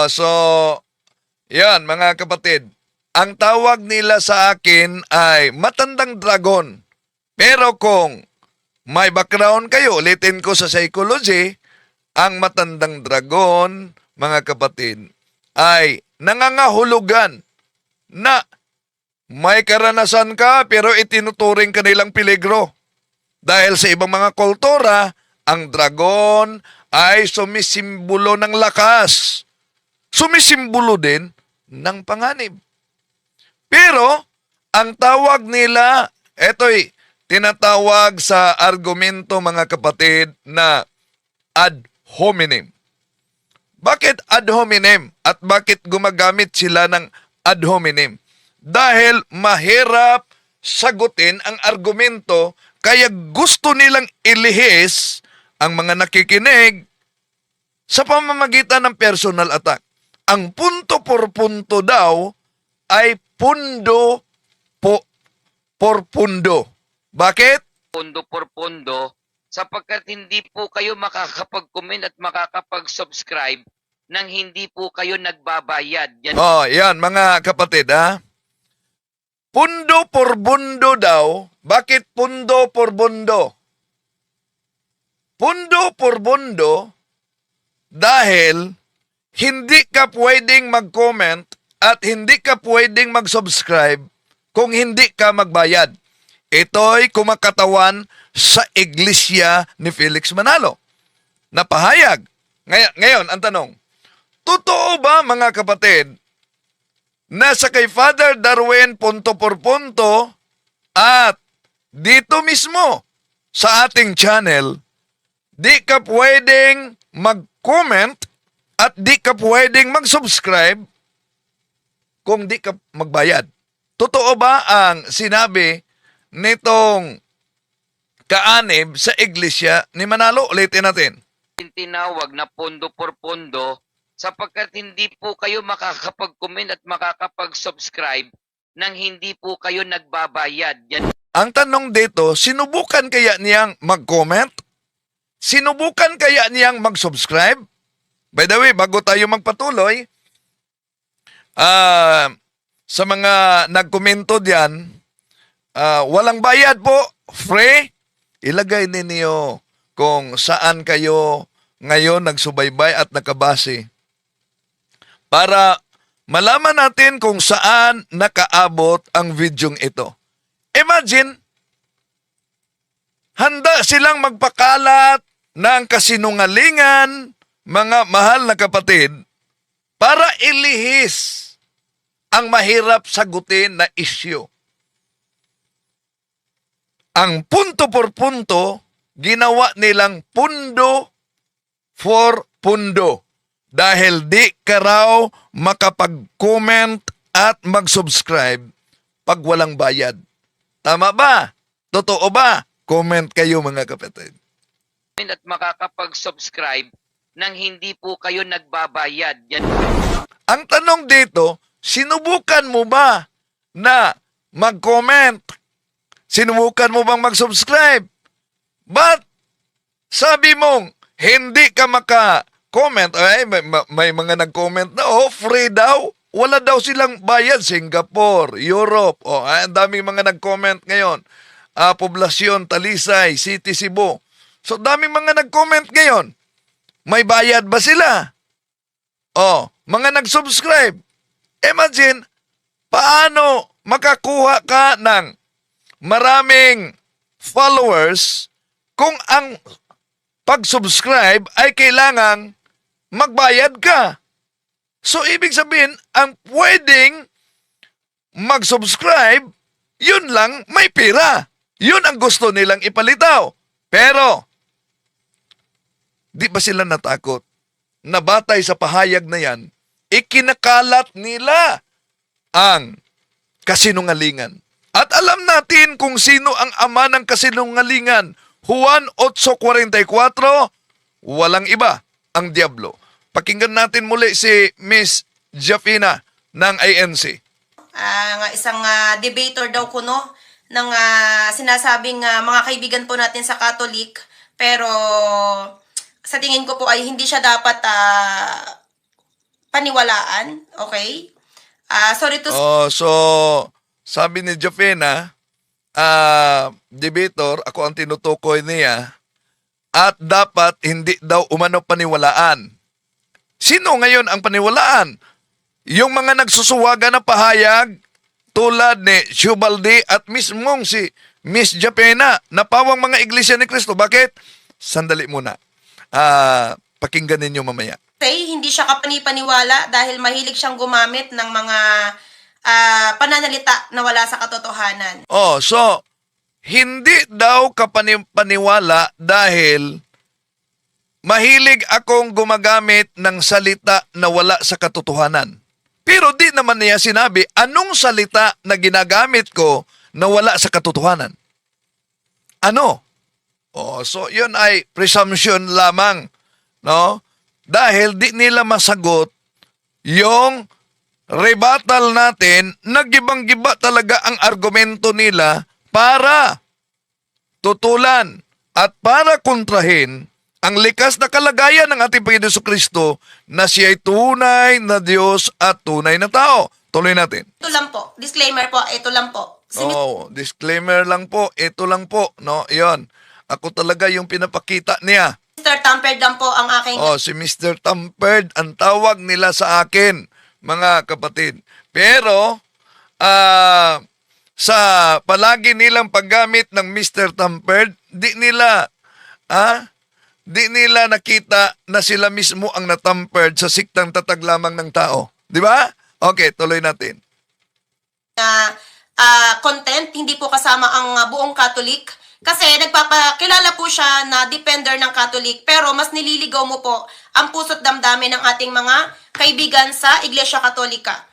So, yan mga kapatid. Ang tawag nila sa akin ay matandang dragon. Pero kung may background kayo, ulitin ko sa psychology, ang matandang dragon, mga kapatid, ay nangangahulugan na may karanasan ka pero itinuturing ka nilang peligro. Dahil sa ibang mga kultura, ang dragon ay sumisimbolo ng lakas. Sumisimbolo din ng panganib. Pero, ang tawag nila, eto'y tinatawag sa argumento mga kapatid na ad hominem. Bakit ad hominem? At bakit gumagamit sila ng ad hominem? Dahil mahirap sagutin ang argumento, kaya gusto nilang ilihis ang mga nakikinig sa pamamagitan ng personal attack. Ang punto por punto daw ay pundo por pundo. Bakit? Pondo por pondo sapagkat hindi po kayo makakapag-comment at makakapag-subscribe nang hindi po kayo nagbabayad. Yan mga kapatid ha. Pundo por bundo daw. Bakit pundo por bundo? Pundo por bundo dahil hindi ka pwedeng mag-comment at hindi ka pwedeng mag-subscribe kung hindi ka magbayad. Ito'y kumakatawan sa iglesia ni Felix Manalo. Napahayag. Ngayon, ang tanong, totoo ba mga kapatid na sa kay Father Darwin punto por punto at dito mismo sa ating channel, di ka pwedeng mag-comment at di ka pwedeng mag-subscribe kung di ka magbayad. Totoo ba ang sinabi nitong kaanib sa iglesia ni Manalo? Ulitin natin. Tinawag na pondo por pondo sapagkat hindi po kayo makakapag-comment at makakapag-subscribe nang hindi po kayo nagbabayad. Ang tanong dito, sinubukan kaya niyang mag-comment? Sinubukan kaya niyang mag-subscribe? By the way, bago tayo magpatuloy, sa mga nagkomento diyan, walang bayad po, free. Ilagay ninyo kung saan kayo ngayon nagsubaybay at nakabase para malaman natin kung saan nakaabot ang videong ito. Imagine, handa silang magpakalat ng kasinungalingan, mga mahal na kapatid, para ilihis ang mahirap sagutin na isyu. Ang punto por punto, ginawa nilang pundo for pundo. Dahil di ka raw makapag-comment at mag-subscribe pag walang bayad. Tama ba? Totoo ba? Comment kayo mga kapatid. At makakapag-subscribe nang hindi po kayo nagbabayad. Ang tanong dito, sinubukan mo ba na mag-comment? Sinubukan mo bang mag-subscribe? But, sabi mong, hindi ka maka-comment. Ay, may mga nag-comment na, free daw. Wala daw silang bayad. Singapore, Europe. Ang daming mga nag-comment ngayon. Poblasyon, Talisay, City, Cebu. So, daming mga nag-comment ngayon. May bayad ba sila? Mga nag-subscribe. Imagine, paano makakuha ka ng maraming followers kung ang pag-subscribe ay kailangang magbayad ka. So, ibig sabihin, ang pwedeng mag-subscribe, yun lang may pera. Yun ang gusto nilang ipalitaw. Pero, di ba sila natakot na batay sa pahayag na yan, ikinakalat nila ang kasinungalingan. At alam natin kung sino ang ama ng kasinungalingan. Juan 8:44, walang iba ang Diablo. Pakinggan natin muli si Miss Jafina ng ANC. Isang debater daw kuno ng sinasabing mga kaibigan po natin sa Catholic, pero sa tingin ko po ay hindi siya dapat paniwalaan, okay? Sorry to Oh, so sabi ni Jafena, debater, ako ang tinutukoy niya, at dapat hindi daw umano paniwalaan. Sino ngayon ang paniwalaan? Yung mga nagsusuwaga na pahayag tulad ni Shubaldi at mismong si Miss Japena na pawang mga iglesia ni Cristo. Bakit? Sandali muna. Pakinggan ninyo mamaya. say, hindi siya kapani-paniwala dahil mahilig siyang gumamit ng mga pananalita na wala sa katotohanan. Oh, so hindi daw kapani-paniwala dahil mahilig akong gumagamit ng salita na wala sa katotohanan. Pero di naman niya sinabi anong salita na ginagamit ko na wala sa katotohanan. Ano? Oh, so yun ay presumption lamang, no? Dahil di nila masagot yung rebuttal natin, nagibang-giba talaga ang argumento nila para tutulan at para kontrahin ang likas na kalagayan ng ating Panginoon Jesucristo na siya ay tunay na Diyos at tunay na tao. Tuloy natin. Ito lang po. Disclaimer po. Ito lang po. Si Oh, disclaimer lang po. Ito lang po. No, yon. Ako talaga yung pinapakita niya. Mr. Tampered lang po ang aking Oh, si Mr. Tampered ang tawag nila sa akin, mga kapatid. Pero, sa palagi nilang paggamit ng Mr. Tampered, di nila nakita na sila mismo ang natampered sa siktang tatag lamang ng tao. Di ba? Okay, tuloy natin. content, hindi po kasama ang buong Catholic. Kasi nagpapakilala po siya na defender ng Catholic, pero mas nililigaw mo po ang puso't damdamin ng ating mga kaibigan sa Iglesia Katolika.